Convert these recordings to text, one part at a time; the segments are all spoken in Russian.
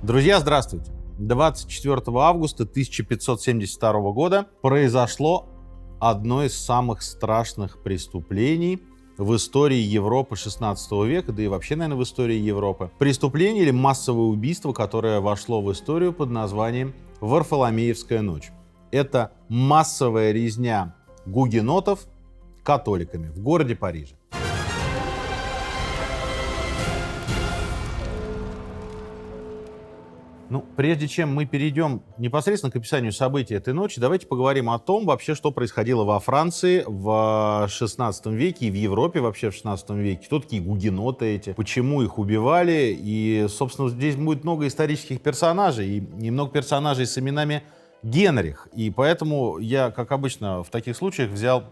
Друзья, здравствуйте! 24 августа 1572 года произошло одно из самых страшных преступлений в истории Европы 16 века, да и вообще, наверное, в истории Европы. Преступление или массовое убийство, которое вошло в историю под названием Варфоломеевская ночь. Это массовая резня гугенотов католиками в городе Париже. Прежде чем мы перейдем непосредственно к описанию событий этой ночи, давайте поговорим о том вообще, что происходило во Франции в 16 веке и в Европе вообще в 16 веке. Кто такие гугеноты эти, почему их убивали. И, собственно, здесь будет много исторических персонажей и много персонажей с именами Генрих. И поэтому я, как обычно в таких случаях, взял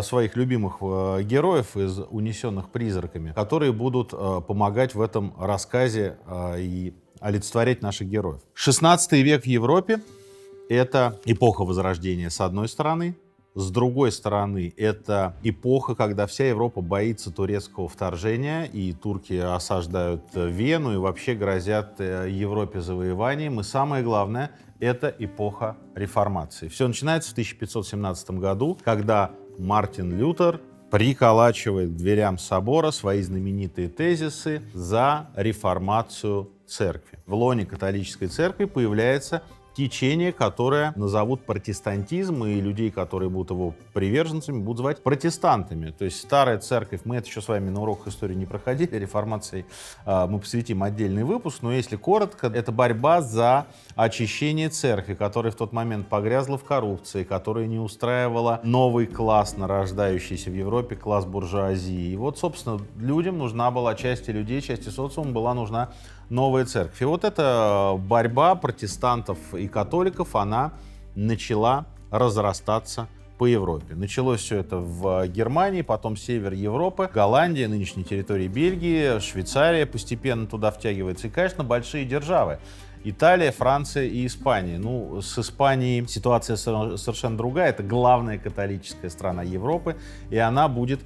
своих любимых героев из «Унесенных призраками», которые будут помогать в этом рассказе и олицетворять наших героев. 16 век в Европе — это эпоха Возрождения, с одной стороны. С другой стороны, это эпоха, когда вся Европа боится турецкого вторжения, и турки осаждают Вену и вообще грозят Европе завоеванием. И самое главное, это эпоха реформации. Все начинается в 1517 году, когда Мартин Лютер приколачивает к дверям собора свои знаменитые тезисы за реформацию церкви. В лоне католической церкви появляется течение, которое назовут протестантизм, и людей, которые будут его приверженцами, будут звать протестантами. То есть старая церковь, мы это еще с вами на уроках истории не проходили, реформации мы посвятим отдельный выпуск, но если коротко, это борьба за очищение церкви, которая в тот момент погрязла в коррупции, которая не устраивала новый класс, нарождающийся в Европе, класс буржуазии. И вот, собственно, людям нужна была, части людей, части социума была нужна новая церковь. И вот эта борьба протестантов и католиков, она начала разрастаться по Европе. Началось все это в Германии, потом север Европы, Голландия, нынешней территории Бельгии, Швейцария постепенно туда втягивается. И, конечно, большие державы. Италия, Франция и Испания. С Испанией ситуация совершенно другая. Это главная католическая страна Европы, и она будет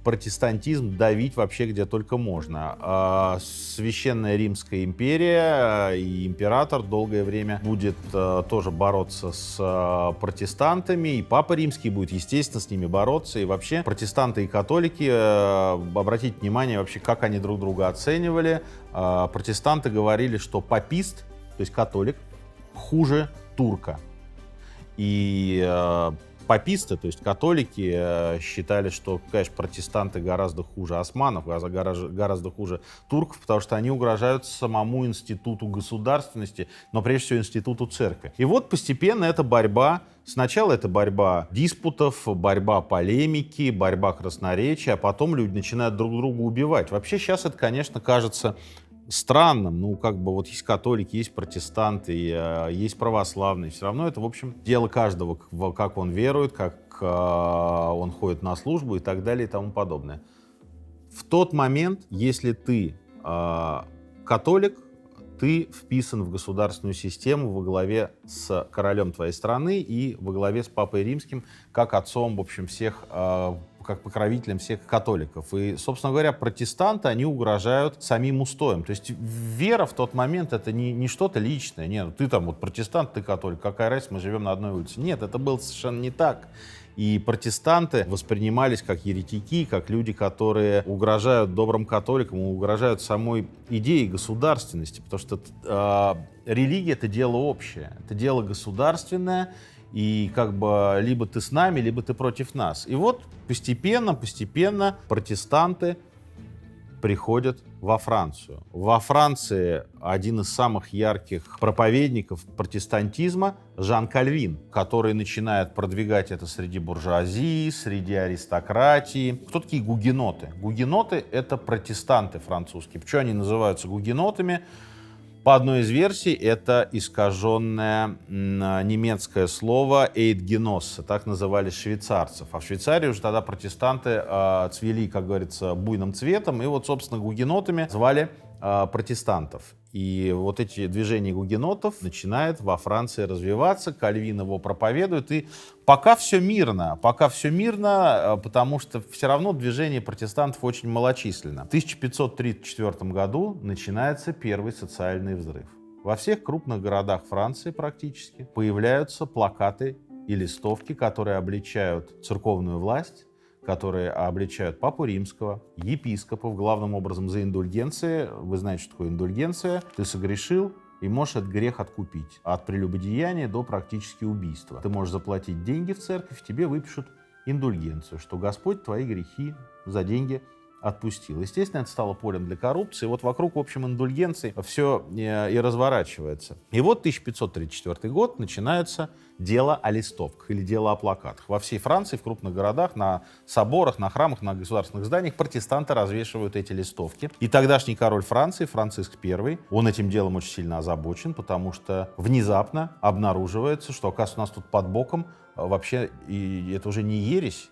протестантизм давить вообще где только можно. Священная Римская империя и император долгое время будет тоже бороться с протестантами, и Папа Римский будет, естественно, с ними бороться. И вообще протестанты и католики, обратите внимание вообще, как они друг друга оценивали. Протестанты говорили, что папист, то есть католик, хуже турка. И паписты, то есть католики, считали, что, конечно, протестанты гораздо хуже османов, гораздо хуже турков, потому что они угрожают самому институту государственности, но прежде всего институту церкви. И вот постепенно эта борьба, сначала это борьба диспутов, борьба полемики, борьба красноречия, а потом люди начинают друг друга убивать. Вообще сейчас это, конечно, кажется странным. Вот есть католики, есть протестанты, есть православные. Все равно это, в общем, дело каждого, как он верует, как он ходит на службу и так далее и тому подобное. В тот момент, если ты католик, ты вписан в государственную систему во главе с королем твоей страны и во главе с Папой Римским, как отцом, в общем, всех, как покровителем всех католиков. И, собственно говоря, протестанты, они угрожают самим устоям. То есть вера в тот момент — это не что-то личное. Нет, ты там протестант, ты католик, какая разница, мы живем на одной улице. Нет, это было совершенно не так. И протестанты воспринимались как еретики, как люди, которые угрожают добрым католикам, угрожают самой идее государственности, потому что религия — это дело общее, это дело государственное, и либо ты с нами, либо ты против нас. И вот постепенно протестанты приходят во Францию. Во Франции один из самых ярких проповедников протестантизма Жан Кальвин, который начинает продвигать это среди буржуазии, среди аристократии. Кто такие гугеноты? Гугеноты — это протестанты французские. Почему они называются гугенотами? По одной из версий, это искаженное немецкое слово «эйтгеноссе», так называли швейцарцев. А в Швейцарии уже тогда протестанты цвели, как говорится, буйным цветом, и вот, собственно, гугенотами звали протестантов. И вот эти движения гугенотов начинают во Франции развиваться, Кальвин его проповедует, и пока все мирно, потому что все равно движение протестантов очень малочисленно. В 1534 году начинается первый социальный взрыв. во всех крупных городах Франции практически появляются плакаты и листовки, которые обличают церковную власть, которые обличают Папу Римского, епископов, главным образом за индульгенции. Вы знаете, что такое индульгенция. Ты согрешил и можешь этот грех откупить. От прелюбодеяния до практически убийства. Ты можешь заплатить деньги в церковь, тебе выпишут индульгенцию, что Господь твои грехи за деньги отпустил. Естественно, это стало полем для коррупции. Вот вокруг, в общем, индульгенции все и разворачивается. И вот 1534 год начинается дело о листовках или дело о плакатах. Во всей Франции, в крупных городах, на соборах, на храмах, на государственных зданиях протестанты развешивают эти листовки. И тогдашний король Франции, Франциск I, он этим делом очень сильно озабочен, потому что внезапно обнаруживается, что, оказывается, у нас тут под боком вообще, и это уже не ересь,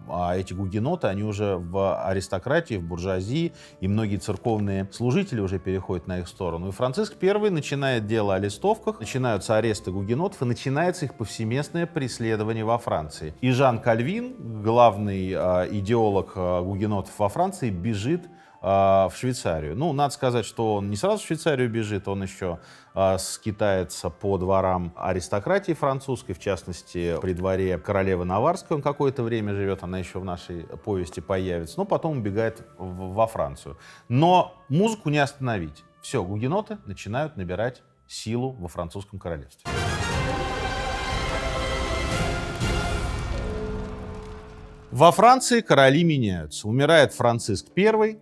а эти гугеноты, они уже в аристократии, в буржуазии, и многие церковные служители уже переходят на их сторону. И Франциск I начинает дело о листовках, начинаются аресты гугенотов, и начинается их повсеместное преследование во Франции. И Жан Кальвин, главный идеолог гугенотов во Франции, бежит в Швейцарию. Ну, надо сказать, что он не сразу в Швейцарию бежит, он еще скитается по дворам аристократии французской, в частности, при дворе королевы Наварской он какое-то время живет, она еще в нашей повести появится, но потом убегает во Францию. Но музыку не остановить. Все, гугеноты начинают набирать силу во французском королевстве. Во Франции короли меняются. Умирает Франциск I,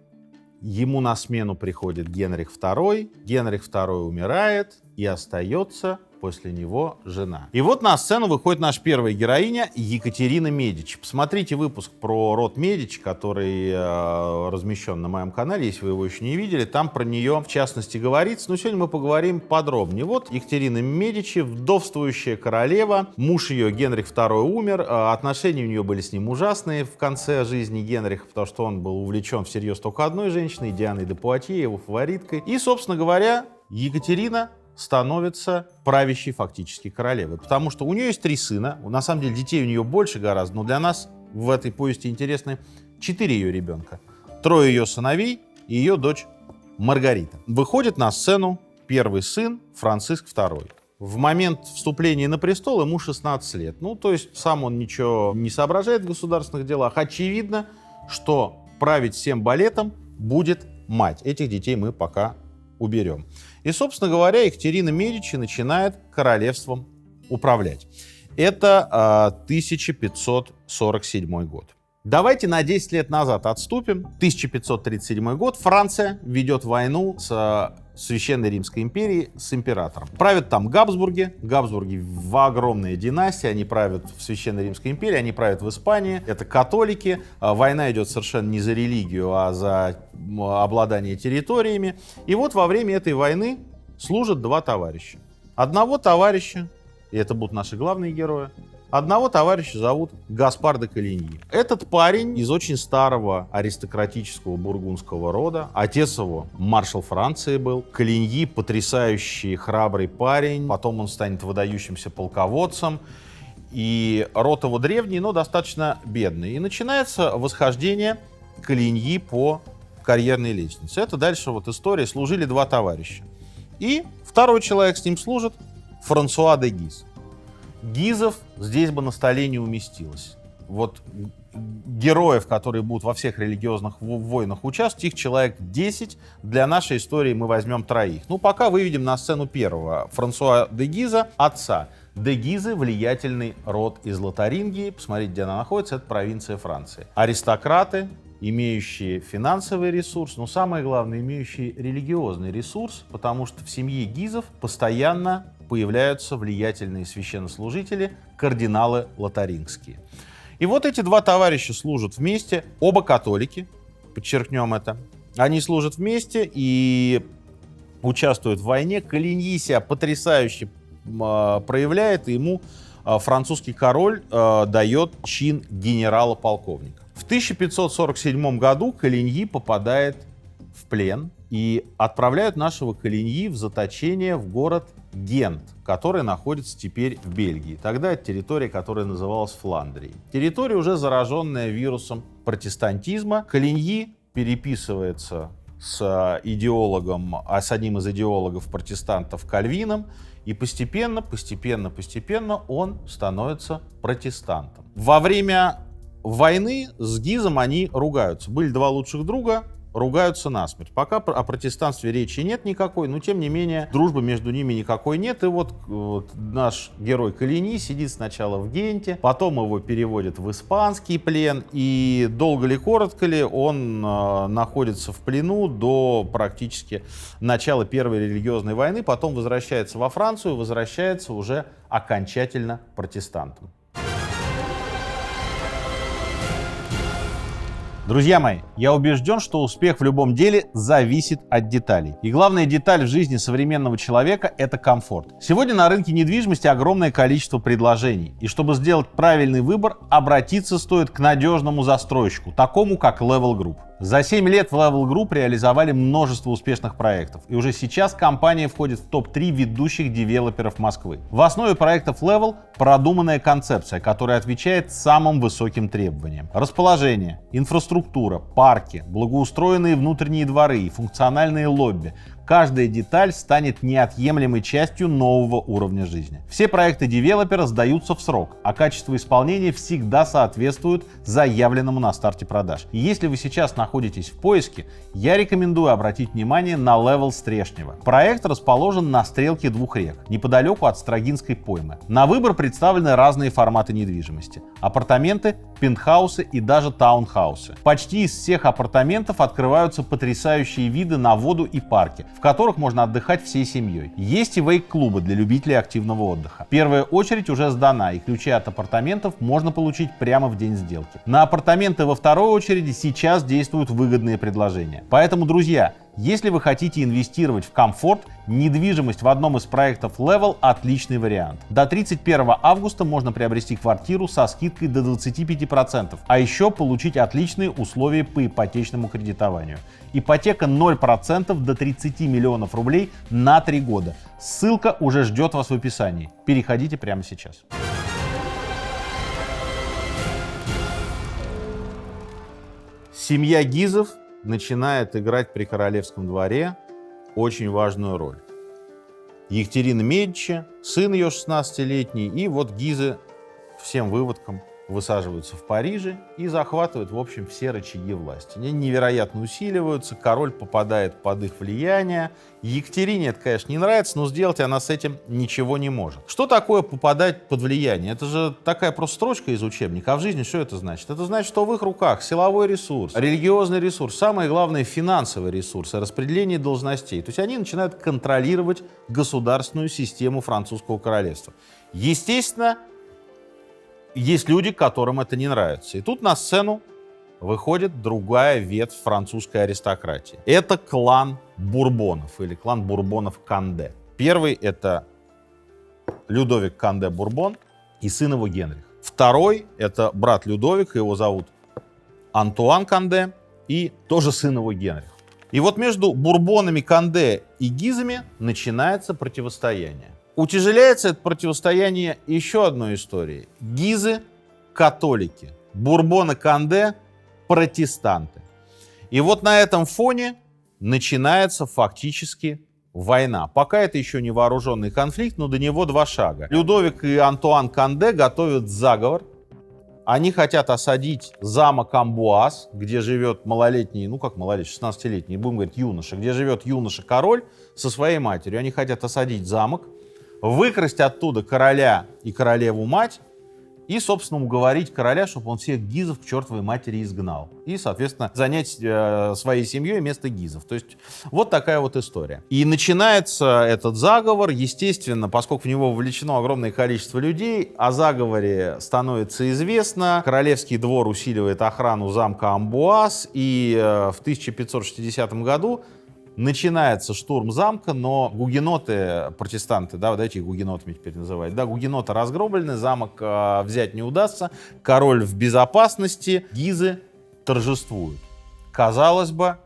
ему на смену приходит Генрих II. Генрих II умирает, и остается после него жена. И вот на сцену выходит наша первая героиня Екатерина Медичи. Посмотрите выпуск про род Медичи, который размещен на моем канале, если вы его еще не видели. Там про нее, в частности, говорится. Но сегодня мы поговорим подробнее. Вот Екатерина Медичи, вдовствующая королева. Муж ее, Генрих II, умер. Отношения у нее были с ним ужасные в конце жизни Генриха, потому что он был увлечен всерьез только одной женщиной, Дианой де Пуатье, его фавориткой. И, собственно говоря, Екатерина становится правящей фактически королевой. Потому что у нее есть 3 сына. На самом деле детей у нее больше гораздо, но для нас в этой повести интересны 4 ее ребенка. 3 ее сыновей и ее дочь Маргарита. Выходит на сцену первый сын Франциск II. В момент вступления на престол ему 16 лет. Ну, то есть сам он ничего не соображает в государственных делах. Очевидно, что править всем балетом будет мать. Этих детей мы пока уберем. И, собственно говоря, Екатерина Медичи начинает королевством управлять. Это 1547 год. Давайте на 10 лет назад отступим. 1537 год. Франция ведет войну с Священной Римской империей, с императором. Правят там Габсбурги. Габсбурги в огромная династия. Они правят в Священной Римской империи, они правят в Испании. Это католики. Война идет совершенно не за религию, а за обладание территориями. И вот во время этой войны служат 2 товарища. Одного товарища, и это будут наши главные герои, одного товарища зовут Гаспар де Колиньи. Этот парень из очень старого аристократического бургундского рода. Отец его маршал Франции был. Колиньи потрясающий, храбрый парень. Потом он станет выдающимся полководцем. И род его древний, но достаточно бедный. И начинается восхождение Колиньи по карьерной лестнице. Это дальше вот история. Служили 2 товарища. И второй человек с ним служит, Франсуа де Гиз. Гизов здесь бы на столе не уместилось. Вот героев, которые будут во всех религиозных войнах участвовать, их человек 10. Для нашей истории мы возьмем 3. Ну, пока выведем на сцену первого. Франсуа де Гиза, отца. Де Гизы — влиятельный род из Лотарингии. Посмотрите, где она находится. Это провинция Франции. Аристократы, имеющие финансовый ресурс, но самое главное, имеющие религиозный ресурс, потому что в семье Гизов постоянно появляются влиятельные священнослужители, кардиналы лотарингские. И вот эти 2 товарища служат вместе, оба католики, подчеркнем это. Они служат вместе и участвуют в войне. Колиньи себя потрясающе проявляет, и ему французский король дает чин генерала-полковника. В 1547 году Колиньи попадает в плен, и отправляют нашего Колиньи в заточение в город Гент, который находится теперь в Бельгии. Тогда это территория, которая называлась Фландрией. Территория, уже зараженная вирусом протестантизма. Колиньи переписывается с одним из идеологов протестантов Кальвином, и постепенно он становится протестантом. Во время войны с Гизом они ругаются. Были два лучших друга, ругаются насмерть. Пока о протестанстве речи нет никакой, но тем не менее дружбы между ними никакой нет. И вот наш герой Коligny сидит сначала в Генте, потом его переводят в испанский плен, и долго ли, коротко ли, он находится в плену до практически начала Первой религиозной войны, потом возвращается во Францию, возвращается уже окончательно протестантом. Друзья мои, я убежден, что успех в любом деле зависит от деталей. И главная деталь в жизни современного человека – это комфорт. Сегодня на рынке недвижимости огромное количество предложений. И чтобы сделать правильный выбор, обратиться стоит к надежному застройщику, такому как Level Group. За 7 лет в Level Group реализовали множество успешных проектов. И уже сейчас компания входит в топ-3 ведущих девелоперов Москвы. В основе проектов Level продуманная концепция, которая отвечает самым высоким требованиям. Расположение, инфраструктура, парки, благоустроенные внутренние дворы и функциональные лобби. Каждая деталь станет неотъемлемой частью нового уровня жизни. Все проекты девелопера сдаются в срок, а качество исполнения всегда соответствует заявленному на старте продаж. И если вы сейчас находитесь в поиске, я рекомендую обратить внимание на Level Стрешнево. Проект расположен на стрелке двух рек, неподалеку от Строгинской поймы. На выбор представлены разные форматы недвижимости: апартаменты, пентхаусы и даже таунхаусы. Почти из всех апартаментов открываются потрясающие виды на воду и парки, в которых можно отдыхать всей семьей. Есть и вейк-клубы для любителей активного отдыха. Первая очередь уже сдана, и ключи от апартаментов можно получить прямо в день сделки. На апартаменты во второй очереди сейчас действуют выгодные предложения. Поэтому, друзья, если вы хотите инвестировать в комфорт, недвижимость в одном из проектов Level – отличный вариант. До 31 августа можно приобрести квартиру со скидкой до 25%, а еще получить отличные условия по ипотечному кредитованию. Ипотека 0% до 30 миллионов рублей на 3 года. Ссылка уже ждет вас в описании. Переходите прямо сейчас. Семья Гизов начинает играть при королевском дворе очень важную роль. Екатерина Медичи, сын ее 16-летний, и вот Гизы всем выводком высаживаются в Париже и захватывают, в общем, все рычаги власти. Они невероятно усиливаются, король попадает под их влияние. Екатерине это, конечно, не нравится, но сделать она с этим ничего не может. Что такое попадать под влияние? Это же такая просто строчка из учебника, а в жизни что это значит? Это значит, что в их руках силовой ресурс, религиозный ресурс, самое главное финансовый ресурс, распределение должностей. То есть они начинают контролировать государственную систему французского королевства. Естественно, есть люди, которым это не нравится. И тут на сцену выходит другая ветвь французской аристократии. Это клан Бурбонов или клан Бурбонов-Канде. Первый — это Людовик Канде-Бурбон и сын его Генрих. Второй — это брат Людовика, его зовут Антуан Канде, и тоже сын его Генрих. И вот между Бурбонами, Канде и Гизами начинается противостояние. Утяжеляется это противостояние еще одной историей. Гизы — католики, Бурбоны Канде — протестанты. И вот на этом фоне начинается фактически война. Пока это еще не вооруженный конфликт, но до него 2 шага. Людовик и Антуан Канде готовят заговор. Они хотят осадить замок Амбуаз, где живет малолетний, 16-летний, будем говорить, юноша, где живет юноша-король со своей матерью. Они хотят осадить замок, выкрасть оттуда короля и королеву-мать и, собственно, уговорить короля, чтобы он всех Гизов к чертовой матери изгнал. И, соответственно, занять своей семьей место Гизов. То есть вот такая вот история. И начинается этот заговор. Естественно, поскольку в него вовлечено огромное количество людей, о заговоре становится известно. Королевский двор усиливает охрану замка Амбуаз. И в 1560 году начинается штурм замка, но гугеноты, протестанты, давайте их гугенотами теперь называть, гугеноты разгромлены, замок взять не удастся, король в безопасности, Гизы торжествуют. Казалось бы,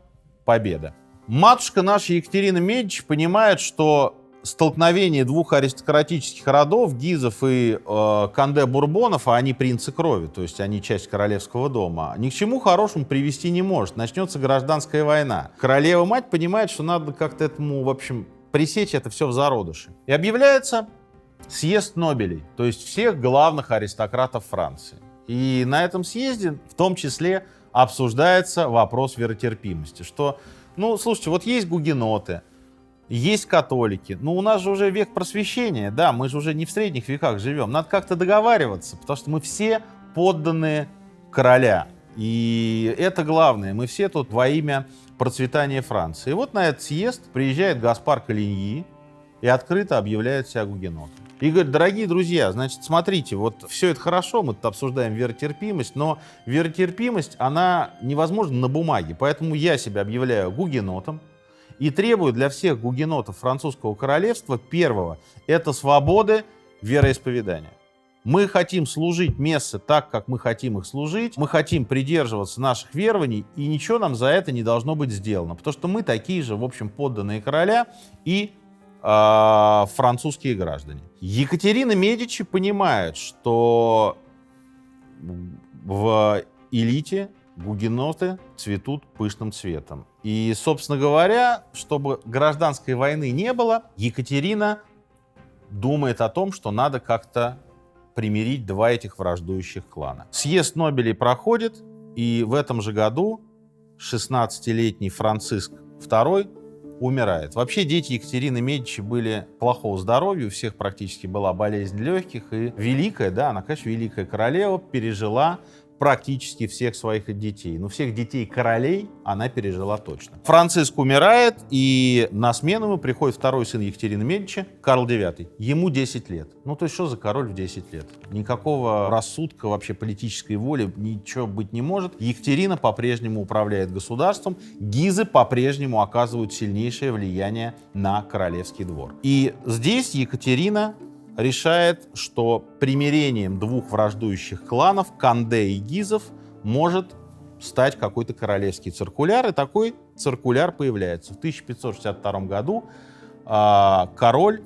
победа. Матушка наша Екатерина Медичи понимает, что столкновение двух аристократических родов, Гизов и Канде-Бурбонов, а они принцы крови, то есть они часть королевского дома, ни к чему хорошему привести не может. Начнется гражданская война. Королева-мать понимает, что надо как-то этому, в общем, пресечь это все в зародыше. И объявляется съезд Нобелей, то есть всех главных аристократов Франции. И на этом съезде в том числе обсуждается вопрос веротерпимости, что, ну, слушайте, вот есть гугеноты, есть католики, но у нас же уже век просвещения, да, мы же уже не в средних веках живем, надо как-то договариваться, потому что мы все подданные короля, и это главное, мы все тут во имя процветания Франции. И вот на этот съезд приезжает Гаспар Калиньи и открыто объявляет себя гугенотом. И говорит: дорогие друзья, значит, смотрите, вот все это хорошо, мы тут обсуждаем веротерпимость, но веротерпимость, она невозможна на бумаге, поэтому я себя объявляю гугенотом и требую для всех гугенотов французского королевства первого — это свободы вероисповедания. Мы хотим служить мессы так, как мы хотим их служить, мы хотим придерживаться наших верований, и ничего нам за это не должно быть сделано, потому что мы такие же, в общем, подданные короля и французские граждане. Екатерина Медичи понимает, что в элите гугеноты цветут пышным цветом. И, собственно говоря, чтобы гражданской войны не было, Екатерина думает о том, что надо как-то примирить два этих враждующих клана. Съезд Нобелей проходит, и в этом же году 16-летний Франциск II умирает. Вообще дети Екатерины Медичи были плохого здоровья, у всех практически была болезнь легких, и великая, да, она, конечно, великая королева, пережила практически всех своих детей. Но всех детей королей она пережила точно. Франциск умирает, и на смену ему приходит второй сын Екатерины Медичи, Карл IX. Ему 10 лет. Ну, то есть, что за король в 10 лет? Никакого рассудка, вообще политической воли, ничего быть не может. Екатерина по-прежнему управляет государством. Гизы по-прежнему оказывают сильнейшее влияние на королевский двор. И здесь Екатерина решает, что примирением двух враждующих кланов, Канде и Гизов, может стать какой-то королевский циркуляр, и такой циркуляр появляется. В 1562 году король,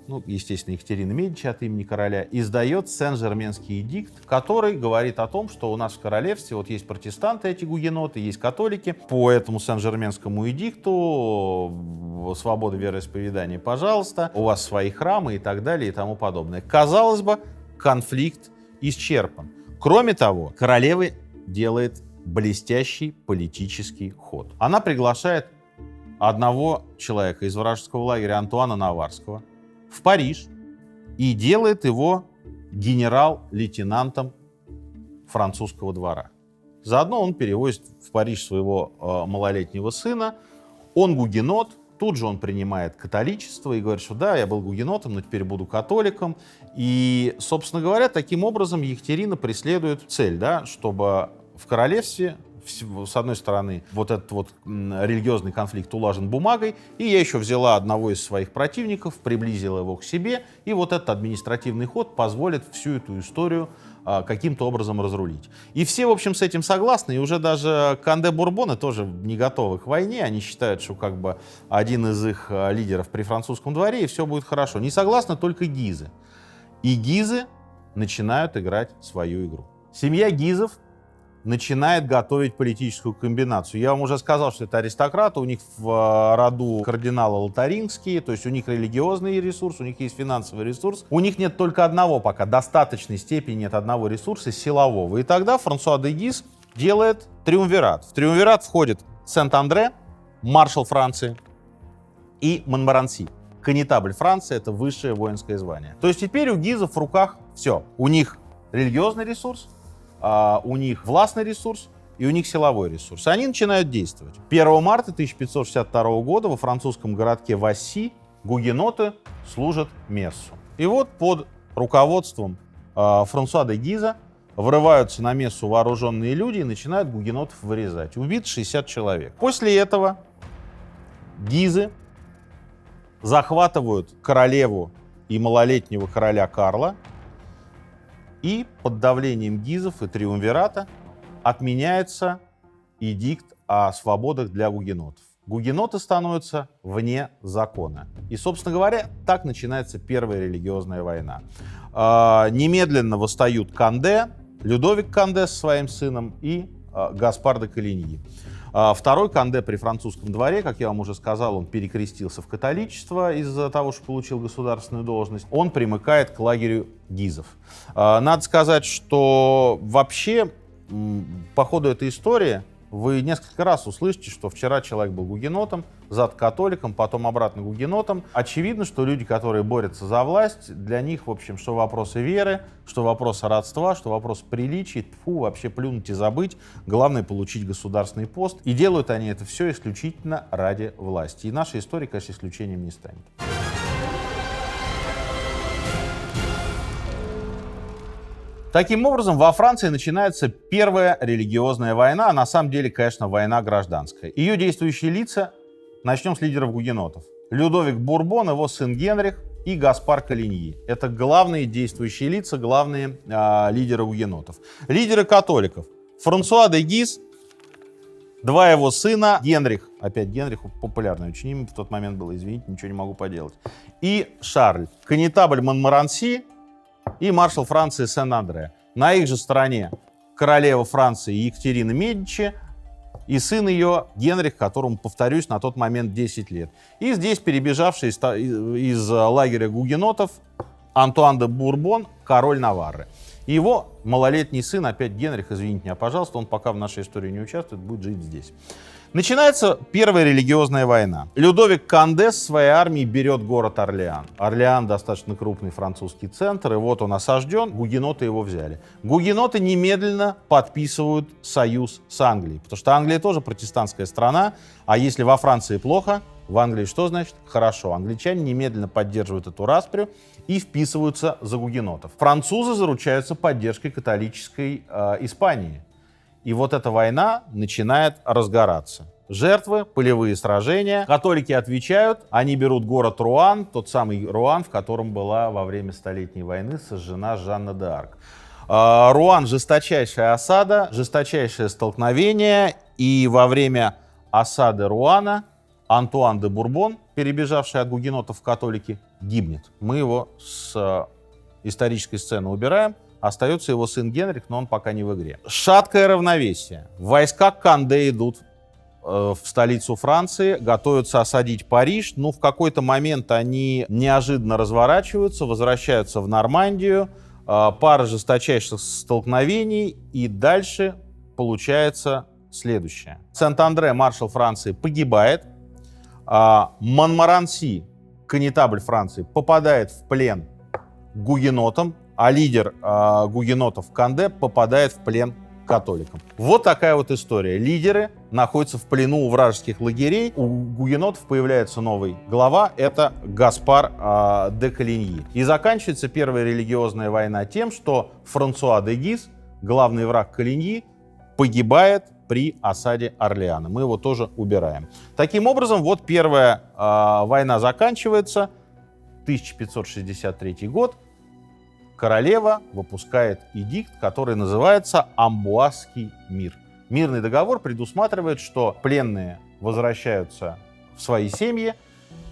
ну, естественно, Екатерина Медичи от имени короля, издает Сен-Жерменский эдикт, который говорит о том, что у нас в королевстве вот есть протестанты, эти гугеноты, есть католики. По этому Сен-Жерменскому эдикту свобода вероисповедания, пожалуйста, у вас свои храмы и так далее и тому подобное. Казалось бы, конфликт исчерпан. Кроме того, королева делает блестящий политический ход. Она приглашает одного человека из вражеского лагеря, Антуана Наварского, в Париж и делает его генерал-лейтенантом французского двора. Заодно он перевозит в Париж своего малолетнего сына. Он гугенот, тут же он принимает католичество и говорит, что да, я был гугенотом, но теперь буду католиком. И, собственно говоря, таким образом Екатерина преследует цель, да, чтобы в королевстве, с одной стороны, вот этот вот религиозный конфликт улажен бумагой, и я еще взяла одного из своих противников, приблизила его к себе, и вот этот административный ход позволит всю эту историю каким-то образом разрулить. И все, в общем, с этим согласны, и уже даже Канде-Бурбоны тоже не готовы к войне, они считают, что как бы один из их лидеров при французском дворе, и все будет хорошо. Не согласны только Гизы. И Гизы начинают играть свою игру. Семья Гизов начинает готовить политическую комбинацию. Я вам уже сказал, что это аристократы, у них в роду кардиналы лотарингские, то есть у них религиозный ресурс, у них есть финансовый ресурс. У них нет только одного пока, достаточной степени нет одного ресурса силового. И тогда Франсуа де Гиз делает триумвират. В триумвират входит Сент-Андре, маршал Франции, и Монмаранси. Коннетабль Франции — это высшее воинское звание. То есть теперь у Гизов в руках все. У них религиозный ресурс, у них властный ресурс и у них силовой ресурс. Они начинают действовать. 1 марта 1562 года во французском городке Васси гугеноты служат мессу. И вот под руководством Франсуа де Гиза врываются на мессу вооруженные люди и начинают гугенотов вырезать. Убит 60 человек. После этого Гизы захватывают королеву и малолетнего короля Карла, и под давлением Гизов и триумвирата отменяется эдикт о свободах для гугенотов. гугеноты становятся вне закона. И, собственно говоря, так начинается Первая религиозная война. Немедленно восстают Канде, Людовик Канде со своим сыном и Гаспар де Калиньи. Второй Канде при французском дворе, как я вам уже сказал, он перекрестился в католичество из-за того, что получил государственную должность. Он примыкает к лагерю гизов. Надо сказать, что вообще по ходу этой истории вы несколько раз услышите, что вчера человек был гугенотом, завтра католиком, потом обратно гугенотом. Очевидно, что люди, которые борются за власть, для них, в общем, что вопросы веры, что вопросы родства, что вопросы приличий, вообще плюнуть и забыть. Главное — получить государственный пост. И делают они это все исключительно ради власти. И наша история, конечно, исключением не станет. Таким образом, во Франции начинается Первая религиозная война, а на самом деле, конечно, война гражданская. Ее действующие лица, начнем с лидеров гугенотов. Людовик Бурбон, его сын Генрих и Гаспар Калиньи. Это главные действующие лица, главные лидеры гугенотов. Лидеры католиков. Франсуа де Гиз, два его сына, Генрих, опять Генрих, популярное очень имя в тот момент было, извините, ничего не могу поделать, и Шарль, коннетабль Монморанси и маршал Франции Сен-Андре. На их же стороне королева Франции Екатерина Медичи и сын ее Генрих, которому, повторюсь, на тот момент 10 лет. И здесь перебежавший из лагеря гугенотов Антуан де Бурбон, король Наварры. И его малолетний сын, опять Генрих, извините меня, пожалуйста, он пока в нашей истории не участвует, будет жить здесь. Начинается Первая религиозная война. Людовик Канде с своей армией берет город Орлеан. Орлеан достаточно крупный французский центр, и вот он осажден, гугеноты его взяли. Гугеноты немедленно подписывают союз с Англией, потому что Англия тоже протестантская страна, а если во Франции плохо, в Англии что значит? Хорошо. Англичане немедленно поддерживают эту распрю и вписываются за гугенотов. Французы заручаются поддержкой католической Испании. И вот эта война начинает разгораться. Жертвы, полевые сражения. Католики отвечают, они берут город Руан, тот самый Руан, в котором была во время Столетней войны сожжена Жанна д'Арк. Руан — жесточайшая осада, жесточайшее столкновение, и во время осады Руана Антуан де Бурбон, перебежавший от гугенотов в католики, гибнет. Мы его с исторической сцены убираем. Остается его сын Генрих, но он пока не в игре. Шаткое равновесие. Войска Канде идут в столицу Франции, готовятся осадить Париж. Но в какой-то момент они неожиданно разворачиваются, возвращаются в Нормандию. Пара жесточайших столкновений. И дальше получается следующее. Сент-Андре, маршал Франции, погибает. Монморанси, коннетабль Франции, попадает в плен к гугенотам. А лидер гугенотов Канде попадает в плен к католикам. Вот такая вот история. Лидеры находятся в плену у вражеских лагерей. У гугенотов появляется новый глава. Это Гаспар де Калиньи. И заканчивается Первая религиозная война тем, что Франсуа де Гиз, главный враг Калиньи, погибает при осаде Орлеана. Мы его тоже убираем. Таким образом, вот Первая война заканчивается. 1563 год. Королева выпускает эдикт, который называется Амбуазский мир. Мирный договор предусматривает, что пленные возвращаются в свои семьи,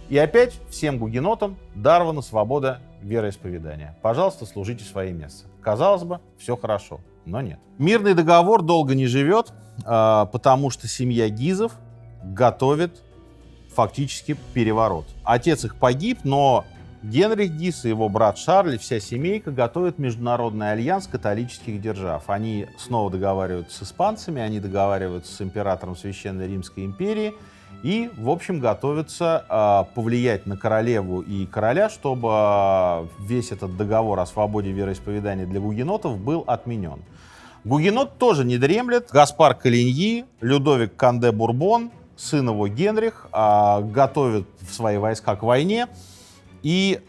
и опять всем гугенотам дарована свобода вероисповедания. Пожалуйста, служите свое место. Казалось бы, все хорошо, но нет. Мирный договор долго не живет, потому что семья Гизов готовит фактически переворот. Отец их погиб, но Генрих Гиз и его брат Шарль, вся семейка готовят международный альянс католических держав. Они снова договариваются с испанцами, они договариваются с императором Священной Римской империи и, в общем, готовятся повлиять на королеву и короля, чтобы весь этот договор о свободе вероисповедания для гугенотов был отменен. Гугенот тоже не дремлет. Гаспар Калиньи, Людовик Канде Бурбон, сын его Генрих, готовят свои войска к войне. И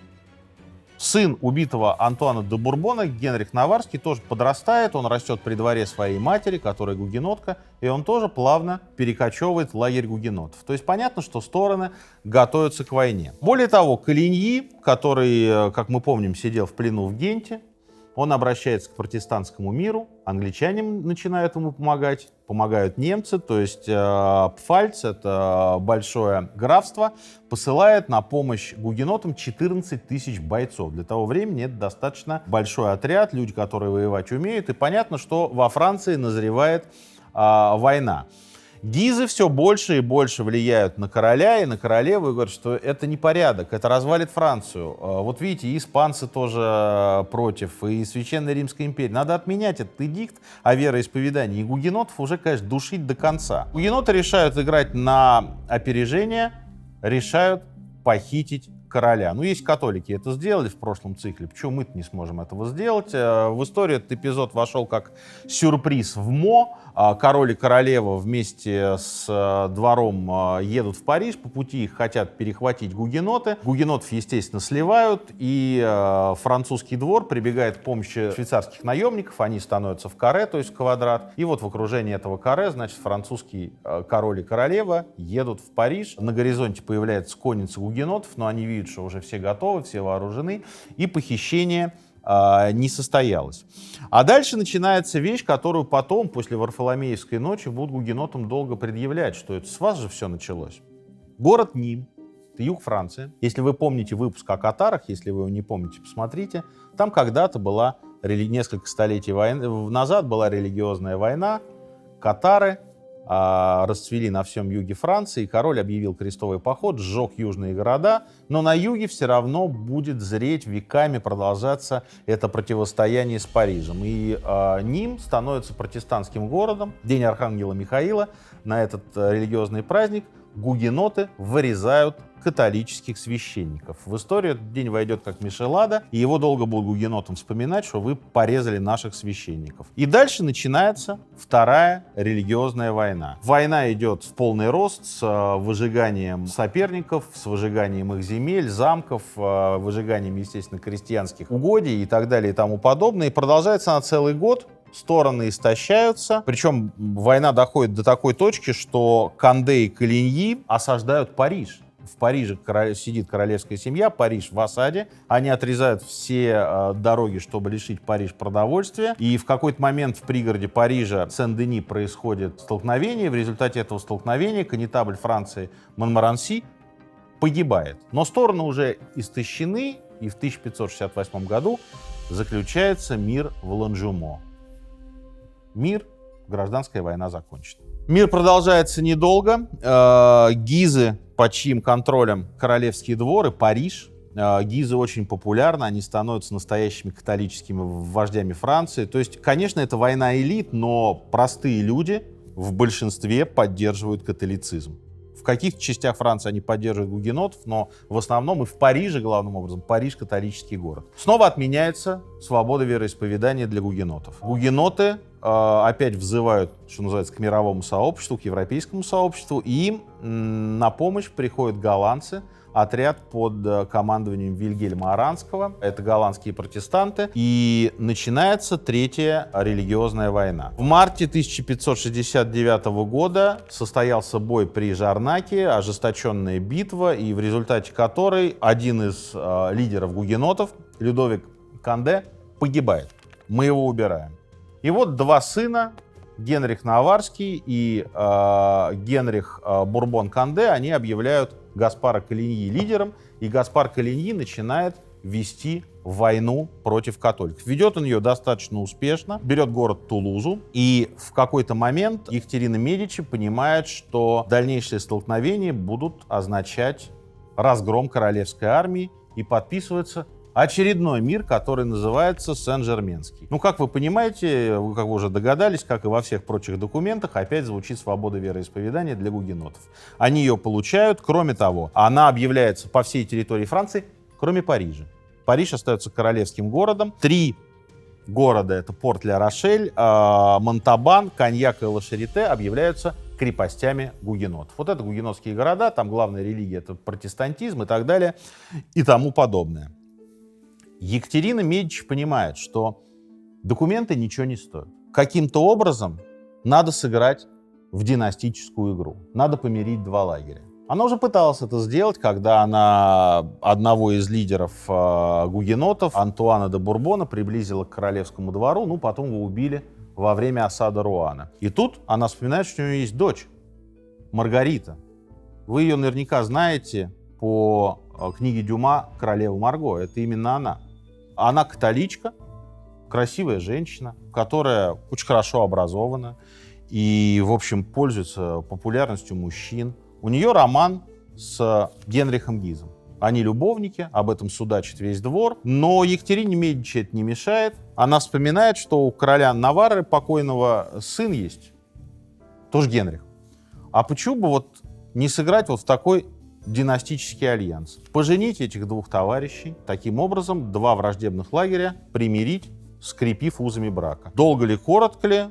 сын убитого Антуана де Бурбона, Генрих Наварский, тоже подрастает, он растет при дворе своей матери, которая гугенотка, и он тоже плавно перекочевывает в лагерь гугенотов. То есть понятно, что стороны готовятся к войне. Более того, Калиньи, который, как мы помним, сидел в плену в Генте, Он обращается к протестантскому миру, англичане начинают ему помогать, помогают немцы, то есть Пфальц, это большое графство, посылает на помощь гугенотам 14 тысяч бойцов. Для того времени это достаточно большой отряд, люди, которые воевать умеют, и понятно, что во Франции назревает война. Гизы все больше и больше влияют на короля и на королеву и говорят, что это не порядок, это развалит Францию. Вот видите, и испанцы тоже против, и Священная Римская империя. Надо отменять этот эдикт о вероисповедании. И гугенотов уже, конечно, душить до конца. Гугеноты решают играть на опережение, решают похитить короля. Ну, есть католики это сделали в прошлом цикле. Почему мы-то не сможем этого сделать? В историю этот эпизод вошел как сюрприз в Мо. Король и королева вместе с двором едут в Париж. По пути их хотят перехватить гугеноты. Гугенотов, естественно, сливают. И французский двор прибегает к помощи швейцарских наемников. Они становятся в каре, то есть в квадрат. И вот в окружении этого каре, значит, французский король и королева едут в Париж. На горизонте появляется конница гугенотов, но они видят, что уже все готовы, все вооружены, и похищение не состоялось. А дальше начинается вещь, которую потом, после Варфоломеевской ночи, будут гугенотам долго предъявлять, что это с вас же все началось. Город Ним, это юг Франции. Если вы помните выпуск о катарах, если вы его не помните, посмотрите, там когда-то была, несколько столетий назад была религиозная война, катары расцвели на всем юге Франции, король объявил крестовый поход, сжег южные города, но на юге все равно будет зреть веками, продолжаться это противостояние с Парижем. И Ним становится протестантским городом. День Архангела Михаила, на этот религиозный праздник гугеноты вырезают католических священников. В историю этот день войдет как Мишелада, и его долго будут гугенотам вспоминать, что вы порезали наших священников. И дальше начинается Вторая религиозная война. Война идет в полный рост с выжиганием соперников, с выжиганием их земель, замков, выжиганием, естественно, крестьянских угодий и так далее и тому подобное. И продолжается она целый год. Стороны истощаются. Причем война доходит до такой точки, что Канде и Колиньи осаждают Париж. В Париже сидит королевская семья, Париж в осаде. Они отрезают все дороги, чтобы лишить Париж продовольствия. И в какой-то момент в пригороде Парижа, Сен-Дени, происходит столкновение. В результате этого столкновения коннетабль Франции Монмаранси погибает. Но стороны уже истощены, и в 1568 году заключается мир в Ланжумо. Мир, гражданская война закончена. Мир продолжается недолго. Гизы, под чьим контролем королевские дворы, Париж. Гизы очень популярны, они становятся настоящими католическими вождями Франции. То есть, конечно, это война элит, но простые люди в большинстве поддерживают католицизм. В каких-то частях Франции они поддерживают гугенотов, но в основном и в Париже, главным образом, Париж — католический город. Снова отменяется свобода вероисповедания для гугенотов. Гугеноты опять взывают, что называется, к мировому сообществу, к европейскому сообществу, и им на помощь приходят голландцы, отряд под командованием Вильгельма Оранского. Это голландские протестанты. И начинается Третья религиозная война. В марте 1569 года состоялся бой при Жарнаке, ожесточенная битва, и в результате которой один из лидеров гугенотов, Людовик Канде, погибает. Мы его убираем. И вот два сына, Генрих Наварский и Генрих Бурбон-Канде, они объявляют Гаспара Колиньи лидером, и Гаспар Колиньи начинает вести войну против католиков. Ведет он ее достаточно успешно, берет город Тулузу, и в какой-то момент Екатерина Медичи понимает, что дальнейшие столкновения будут означать разгром королевской армии, и подписывается очередной мир, который называется Сен-Жерменский. Ну, как вы понимаете, вы как вы уже догадались, как и во всех прочих документах, опять звучит свобода вероисповедания для гугенотов. Они ее получают. Кроме того, она объявляется по всей территории Франции, кроме Парижа. Париж остается королевским городом. 3 города, это Порт-Ля-Рошель, Монтабан, Коньяк и Ла-Шарите, объявляются крепостями гугенотов. Вот это гугенотские города, там главная религия — это протестантизм и так далее и тому подобное. Екатерина Медичи понимает, что документы ничего не стоят. Каким-то образом надо сыграть в династическую игру. Надо помирить два лагеря. Она уже пыталась это сделать, когда она одного из лидеров гугенотов, Антуана де Бурбона, приблизила к королевскому двору, ну, потом его убили во время осады Руана. И тут она вспоминает, что у нее есть дочь, Маргарита. Вы ее наверняка знаете по книге Дюма «Королева Марго». Это именно она. Она католичка, красивая женщина, которая очень хорошо образована и, в общем, пользуется популярностью мужчин. У нее роман с Генрихом Гизом. Они любовники, об этом судачит весь двор. Но Екатерине Медичи это не мешает. Она вспоминает, что у короля Наварры покойного сын есть, тоже Генрих. А почему бы вот не сыграть вот в такой династический альянс? Поженить этих двух товарищей, таким образом два враждебных лагеря примирить, скрепив узами брака. Долго ли, коротко ли,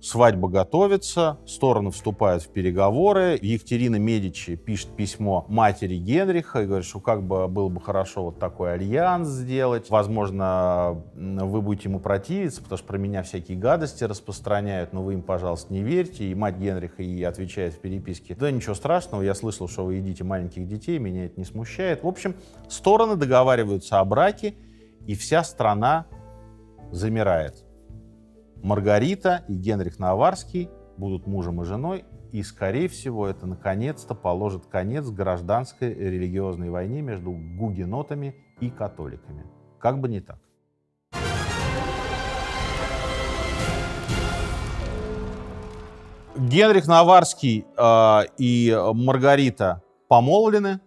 свадьба готовится, стороны вступают в переговоры. Екатерина Медичи пишет письмо матери Генриха и говорит, что как бы было бы хорошо вот такой альянс сделать. Возможно, вы будете ему противиться, потому что про меня всякие гадости распространяют, но вы им, пожалуйста, не верьте. И мать Генриха ей отвечает в переписке: да ничего страшного, я слышал, что вы едите маленьких детей, меня это не смущает. В общем, стороны договариваются о браке, и вся страна замирает. Маргарита и Генрих Наварский будут мужем и женой, и, скорее всего, это наконец-то положит конец гражданской религиозной войне между гугенотами и католиками. Как бы не так. Генрих Наварский и Маргарита помолвлены,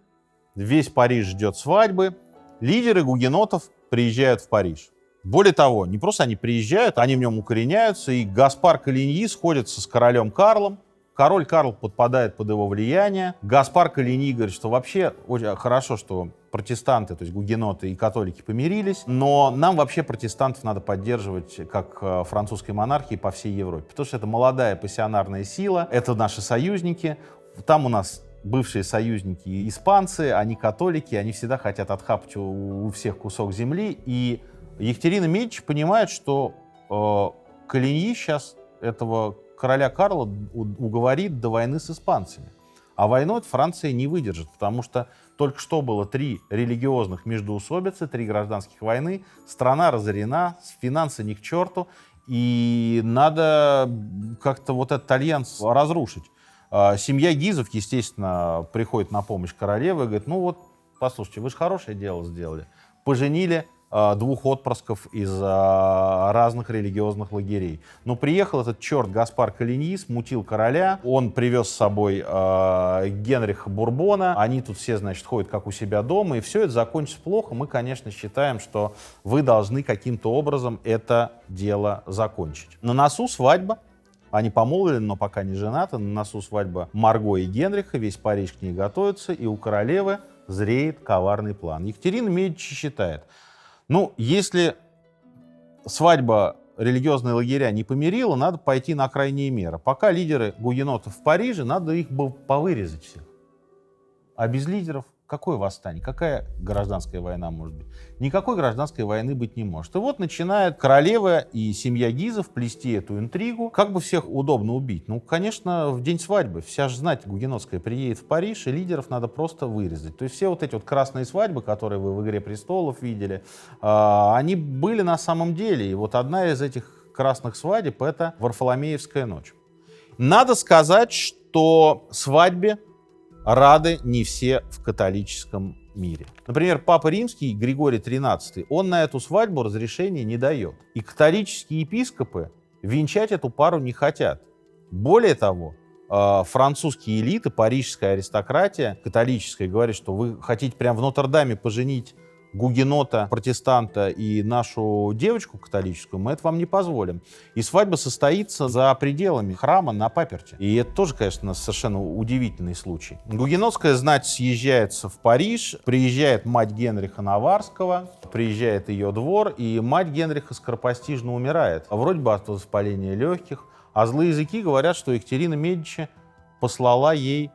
весь Париж ждет свадьбы, лидеры гугенотов приезжают в Париж. Более того, не просто они приезжают, они в нем укореняются, и Гаспар Коligny сходится с королем Карлом. Король Карл подпадает под его влияние. Гаспар Коligny говорит, что вообще очень хорошо, что протестанты, то есть гугеноты и католики помирились, но нам вообще протестантов надо поддерживать как французской монархии по всей Европе, потому что это молодая пассионарная сила, это наши союзники. Там у нас бывшие союзники испанцы, они католики, они всегда хотят отхапать у всех кусок земли, и Екатерина Медичи понимает, что Коligny сейчас этого короля Карла уговорит до войны с испанцами. А войну Франция не выдержит, потому что только что было 3 религиозных междоусобицы, 3 гражданских войны, страна разорена, финансы ни к черту, и надо как-то вот этот альянс разрушить. Семья Гизов, естественно, приходит на помощь королеве и говорит, ну вот, послушайте, вы же хорошее дело сделали, поженили 2 отпрысков из разных религиозных лагерей. Но приехал этот черт Гаспар Коligny, смутил короля, он привез с собой Генриха Бурбона, они тут все, значит, ходят как у себя дома, и все это закончится плохо. Мы, конечно, считаем, что вы должны каким-то образом это дело закончить. На носу свадьба. Они помолвлены, но пока не женаты. На носу свадьба Марго и Генриха, весь Париж к ней готовится, и у королевы зреет коварный план. Екатерина Медичи считает, ну, если свадьба религиозные лагеря не помирила, надо пойти на крайние меры. Пока лидеры гугенотов в Париже, надо их бы повырезать всех. А без лидеров какое восстание? Какая гражданская война может быть? Никакой гражданской войны быть не может. И вот начинает королева и семья Гизов плести эту интригу. Как бы всех удобно убить? Ну, конечно, в день свадьбы. Вся же знать гугенотская приедет в Париж, и лидеров надо просто вырезать. То есть все вот эти вот красные свадьбы, которые вы в «Игре престолов» видели, они были на самом деле. И вот одна из этих красных свадеб — это Варфоломеевская ночь. Надо сказать, что свадьбе рады не все в католическом мире. Например, Папа Римский Григорий XIII, он на эту свадьбу разрешения не дает. И католические епископы венчать эту пару не хотят. Более того, французские элиты, парижская аристократия католическая говорит, что вы хотите прямо в Нотр-Даме поженить гугенота, протестанта и нашу девочку католическую, мы это вам не позволим. И свадьба состоится за пределами храма на паперти. И это тоже, конечно, совершенно удивительный случай. Гугенотская знать съезжается в Париж, приезжает мать Генриха Наварского, приезжает ее двор, и мать Генриха скоропостижно умирает. Вроде бы от воспаления легких. А злые языки говорят, что Екатерина Медичи послала ей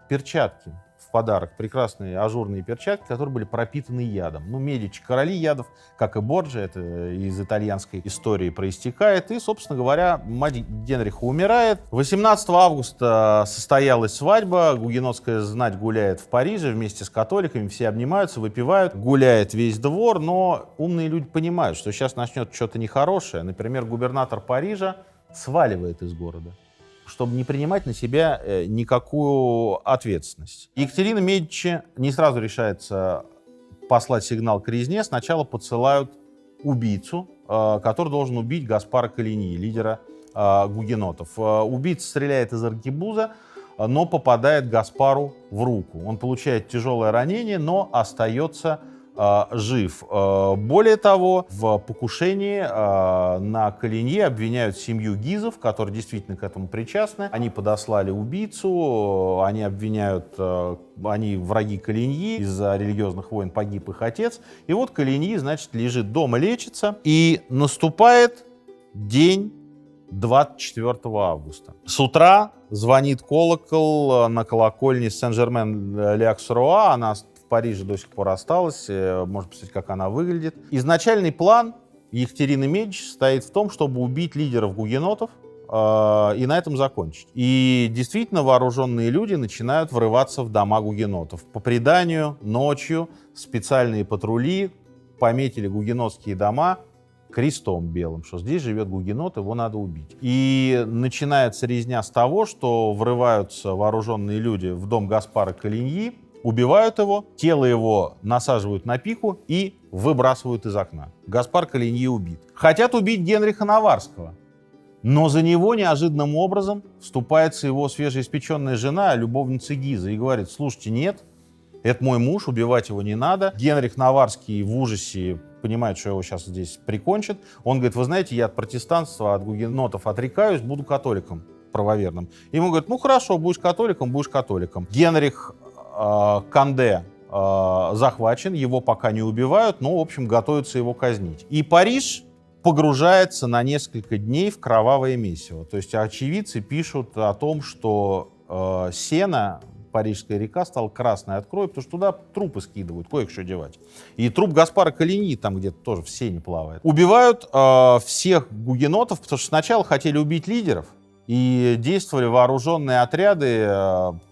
перчатки в подарок прекрасные ажурные перчатки, которые были пропитаны ядом. Ну, Медичи короли ядов, как и Борджиа, это из итальянской истории проистекает. И, собственно говоря, мать Генриха умирает. 18 августа состоялась свадьба, гугенотская знать гуляет в Париже вместе с католиками, все обнимаются, выпивают, гуляет весь двор, но умные люди понимают, что сейчас начнет что-то нехорошее. Например, губернатор Парижа сваливает из города, чтобы не принимать на себя никакую ответственность. Екатерина Медичи не сразу решается послать сигнал к резне. Сначала подсылают убийцу, который должен убить Гаспара Коligny, лидера гугенотов. Убийца стреляет из аркебуза, но попадает Гаспару в руку. Он получает тяжелое ранение, но остается жив. Более того, в покушении на Коligny обвиняют семью Гизов, которые действительно к этому причастны. Они подослали убийцу, они обвиняют, они враги Коligny, из-за религиозных войн погиб их отец. И вот Коligny, значит, лежит дома, лечится, и наступает день 24 августа. С утра звонит колокол на колокольне Сен-Жермен-Ля-Аксеруа. Она в Париже до сих пор осталась. Можно посмотреть, как она выглядит. Изначальный план Екатерины Медичи состоит в том, чтобы убить лидеров гугенотов и на этом закончить. И действительно вооруженные люди начинают врываться в дома гугенотов. По преданию, ночью специальные патрули пометили гугенотские дома крестом белым, что здесь живет гугенот, его надо убить. И начинается резня с того, что врываются вооруженные люди в дом Гаспара Коligny, убивают его, тело его насаживают на пику и выбрасывают из окна. Гаспар Коligny убит. Хотят убить Генриха Наварского, но за него неожиданным образом вступается его свежеиспеченная жена, любовница Гиза, и говорит: слушайте, нет, это мой муж, убивать его не надо. Генрих Наварский в ужасе понимает, что его сейчас здесь прикончат. Он говорит: вы знаете, я от протестанства, от гугенотов отрекаюсь, буду католиком правоверным. Ему говорят: ну хорошо, будешь католиком, будешь католиком. Генрих Канде захвачен, его пока не убивают, но, в общем, готовятся его казнить. И Париж погружается на несколько дней в кровавое месиво. То есть очевидцы пишут о том, что Сена, Парижская река, стала красной от крови, потому что туда трупы скидывают, кое-что девать. И труп Гаспара Коligny там где-то тоже в Сене плавает. Убивают всех гугенотов, потому что сначала хотели убить лидеров, и действовали вооруженные отряды,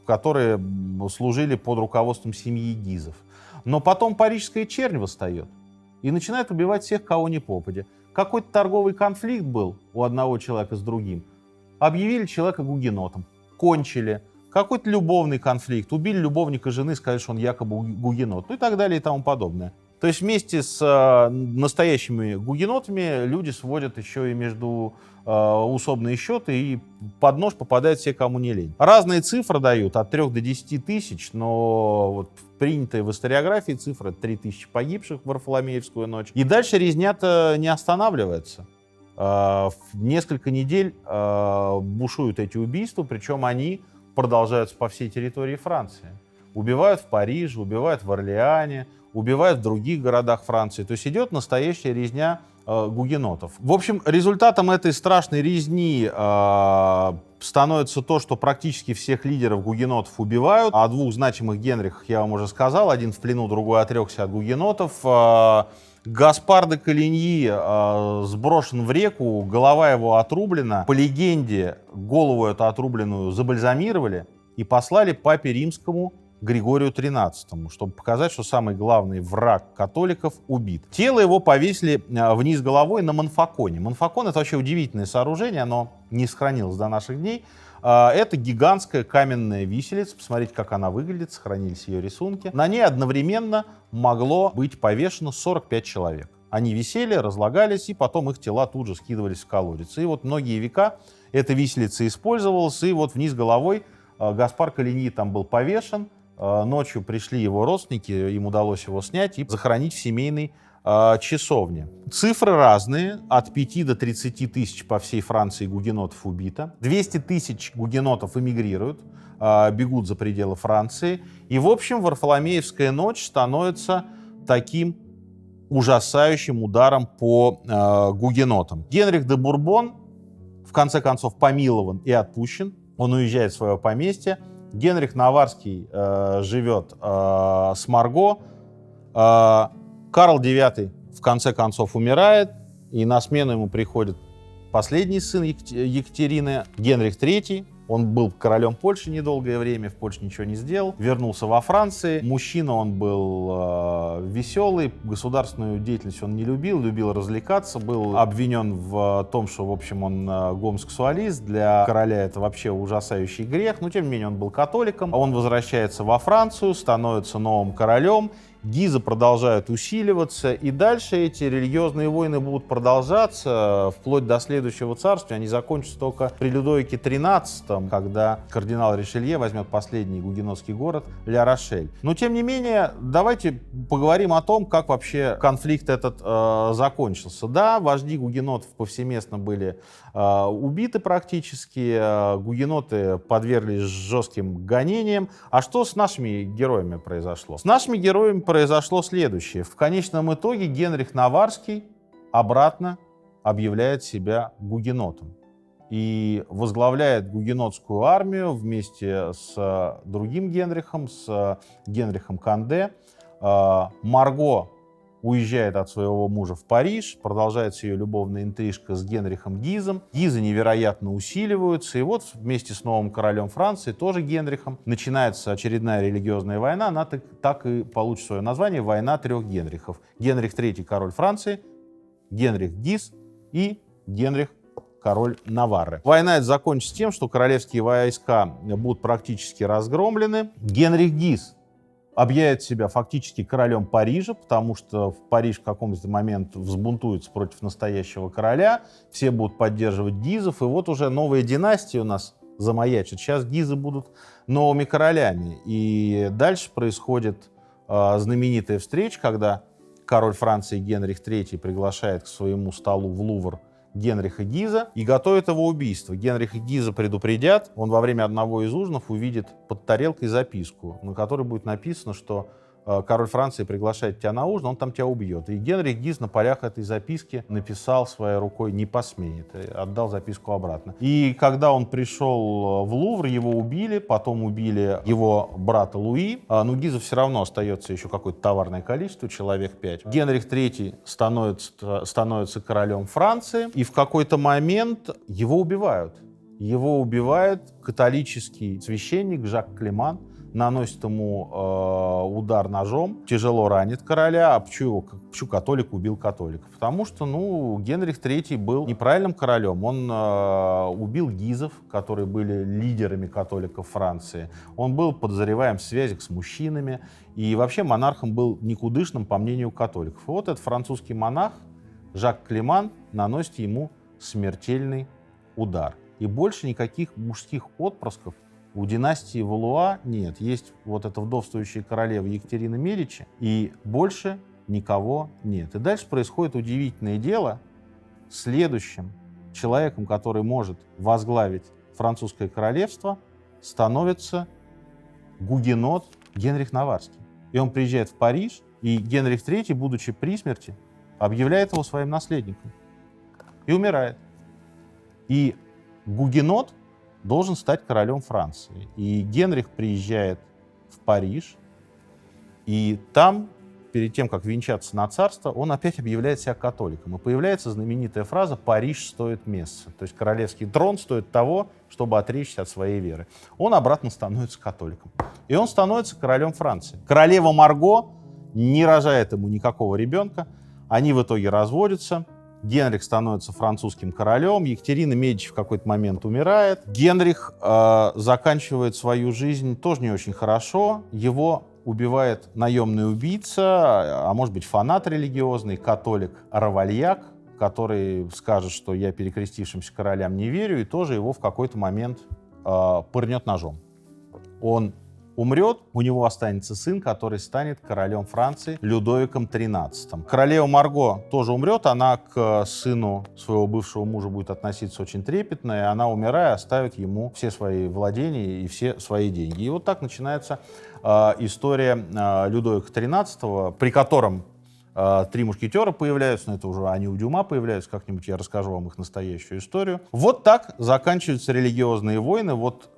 которые служили под руководством семьи Гизов. Но потом парижская чернь восстает и начинает убивать всех, кого ни попадя. Какой-то торговый конфликт был у одного человека с другим. Объявили человека гугенотом, кончили. Какой-то любовный конфликт. Убили любовника жены, сказали, что он якобы гугенот. Ну и так далее и тому подобное. То есть вместе с настоящими гугенотами люди сводят еще и между усобные счеты, и под нож попадают все, кому не лень. Разные цифры дают, от 3 до 10 тысяч, но вот принятая в историографии цифра 3000 погибших в Варфоломеевскую ночь. И дальше резня-то не останавливается. Несколько недель бушуют эти убийства, причем они продолжаются по всей территории Франции. Убивают в Париже, убивают в Орлеане, убивают в других городах Франции. То есть идет настоящая резня гугенотов. В общем, результатом этой страшной резни становится то, что практически всех лидеров гугенотов убивают. О двух значимых Генрихах я вам уже сказал. Один в плену, другой отрекся от гугенотов. Гаспар де Коligny сброшен в реку, голова его отрублена. По легенде, голову эту отрубленную забальзамировали и послали папе римскому Григорию XIII, чтобы показать, что самый главный враг католиков убит. Тело его повесили вниз головой на Монфаконе. Монфакон — это вообще удивительное сооружение, оно не сохранилось до наших дней. Это гигантская каменная виселица. Посмотрите, как она выглядит, сохранились ее рисунки. На ней одновременно могло быть повешено 45 человек. Они висели, разлагались, и потом их тела тут же скидывались в колодец. И вот многие века эта виселица использовалась, и вот вниз головой Гаспар Коligny там был повешен. Ночью пришли его родственники, им удалось его снять и захоронить в семейной часовне. Цифры разные, от 5 до 30 тысяч по всей Франции гугенотов убито. 200 тысяч гугенотов эмигрируют, бегут за пределы Франции. И, в общем, Варфоломеевская ночь становится таким ужасающим ударом по гугенотам. Генрих де Бурбон, в конце концов, помилован и отпущен. Он уезжает в свое поместье, Генрих Наварский живет с Марго. Карл IX в конце концов умирает, и на смену ему приходит последний сын Екатерины, Генрих III. Он был королем Польши недолгое время, в Польше ничего не сделал. Вернулся во Франции. Мужчина он был веселый, государственную деятельность он не любил, любил развлекаться. Был обвинен в том, что, в общем, он гомосексуалист. Для короля это вообще ужасающий грех. Но, тем не менее, он был католиком. Он возвращается во Францию, становится новым королем. Гизы продолжают усиливаться, и дальше эти религиозные войны будут продолжаться вплоть до следующего царствия. Они закончатся только при Людовике XIII, когда кардинал Ришелье возьмет последний гугенотский город Ля-Рошель. Но, тем не менее, давайте поговорим о том, как вообще конфликт этот закончился. Да, вожди гугенотов повсеместно были убиты практически, гугеноты подверглись жестким гонениям. А что с нашими героями произошло? С нашими героями произошло следующее. В конечном итоге Генрих Наварский обратно объявляет себя гугенотом и возглавляет гугенотскую армию вместе с другим Генрихом, с Генрихом Канде. Марго уезжает от своего мужа в Париж, продолжается ее любовная интрижка с Генрихом Гизом. Гизы невероятно усиливаются, и вот вместе с новым королем Франции, тоже Генрихом, начинается очередная религиозная война. Она так и получит свое название — «Война трех Генрихов». Генрих III — король Франции, Генрих Гиз и Генрих король Наварры. Война эта закончится тем, что королевские войска будут практически разгромлены. Генрих Гиз объявит себя фактически королем Парижа, потому что в Париж в каком-то момент взбунтуется против настоящего короля, все будут поддерживать Гизов, и вот уже новая династия у нас замаячит. Сейчас Гизы будут новыми королями. И дальше происходит знаменитая встреча, когда король Франции Генрих III приглашает к своему столу в Лувр Генриха Гиза и готовит его убийство. Генриха Гиза предупредят, он во время одного из ужинов увидит под тарелкой записку, на которой будет написано, что король Франции приглашает тебя на ужин, он там тебя убьет. И Генрих Гиз на полях этой записки написал своей рукой «не посмеет», и отдал записку обратно. И когда он пришел в Лувр, его убили, потом убили его брата Луи, но Гизов все равно остается еще какое-то товарное количество, человек 5. Генрих III становится королем Франции, и в какой-то момент его убивают. Его убивает католический священник Жак Климан, наносит ему удар ножом, тяжело ранит короля. А почему католик убил католика? Потому что, Генрих III был неправильным королем. Он убил Гизов, которые были лидерами католиков Франции. Он был подозреваем в связях с мужчинами. И вообще монархом был никудышным, по мнению католиков. И вот этот французский монах Жак Климан наносит ему смертельный удар. И больше никаких мужских отпрысков у династии Валуа нет. Есть вот эта вдовствующая королева Екатерина Медичи, и больше никого нет. И дальше происходит удивительное дело. Следующим человеком, который может возглавить французское королевство, становится гугенот Генрих Наварский. И он приезжает в Париж, и Генрих III, будучи при смерти, объявляет его своим наследником и умирает. И гугенот должен стать королем Франции. И Генрих приезжает в Париж, и там, перед тем, как венчаться на царство, он опять объявляет себя католиком. И появляется знаменитая фраза «Париж стоит месса». То есть королевский трон стоит того, чтобы отречься от своей веры. Он обратно становится католиком. И он становится королем Франции. Королева Марго не рожает ему никакого ребенка. Они в итоге разводятся. Генрих становится французским королем, Екатерина Медичи в какой-то момент умирает. Генрих заканчивает свою жизнь тоже не очень хорошо. Его убивает наемный убийца, а может быть фанат религиозный, католик Равальяк, который скажет, что я перекрестившимся королям не верю, и тоже его в какой-то момент пырнет ножом. Он умрет, у него останется сын, который станет королем Франции Людовиком XIII. Королева Марго тоже умрет, она к сыну своего бывшего мужа будет относиться очень трепетно, и она, умирая, оставит ему все свои владения и все свои деньги. И вот так начинается история Людовика XIII, при котором 3 мушкетера появляются, но это уже они у Дюма появляются, как-нибудь я расскажу вам их настоящую историю. Вот так заканчиваются религиозные войны. Вот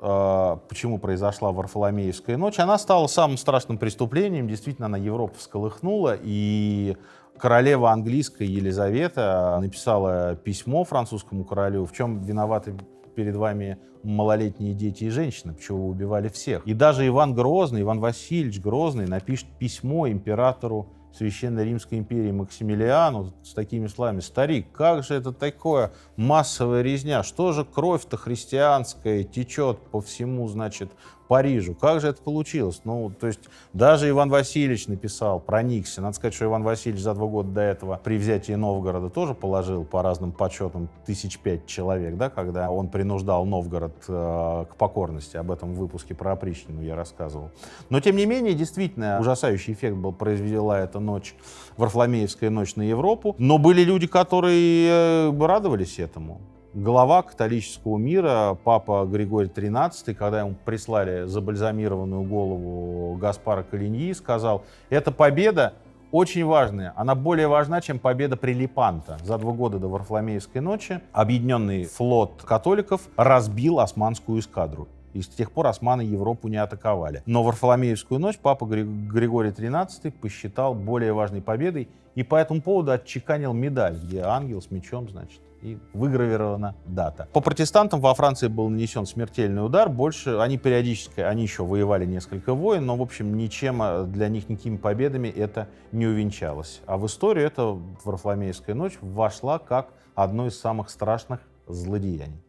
почему произошла Варфоломеевская ночь. Она стала самым страшным преступлением, действительно, она Европу всколыхнула, и королева английская Елизавета написала письмо французскому королю, в чем виноваты перед вами малолетние дети и женщины, почему вы убивали всех. И даже Иван Грозный, Иван Васильевич Грозный напишет письмо императору Священной Римской империи Максимилиану с такими словами: «Старик, как же это такое массовая резня? Что же кровь-то христианская течет по всему, значит, Парижу? Как же это получилось?» Ну, то есть даже Иван Васильевич написал, проникся. Надо сказать, что Иван Васильевич за 2 года до этого при взятии Новгорода тоже положил по разным подсчетам 5 человек, да, когда он принуждал Новгород к покорности. Об этом в выпуске про опричнину я рассказывал. Но, тем не менее, действительно, ужасающий эффект произвела эта ночь, Варфоломеевская ночь на Европу. Но были люди, которые радовались этому. Глава католического мира, папа Григорий XIII, когда ему прислали забальзамированную голову Гаспара Калиньи, сказал: «Эта победа очень важная, она более важна, чем победа при Лепанто». За 2 года до Варфоломеевской ночи объединенный флот католиков разбил османскую эскадру. И с тех пор османы Европу не атаковали. Но Варфоломеевскую ночь папа Григорий XIII посчитал более важной победой и по этому поводу отчеканил медаль, где ангел с мечом, значит, и выгравирована дата. По протестантам во Франции был нанесен смертельный удар. Больше они периодически, они еще воевали несколько войн, но, в общем, ничем для них, никакими победами это не увенчалось. А в историю эта Варфоломеевская ночь вошла как одно из самых страшных злодеяний.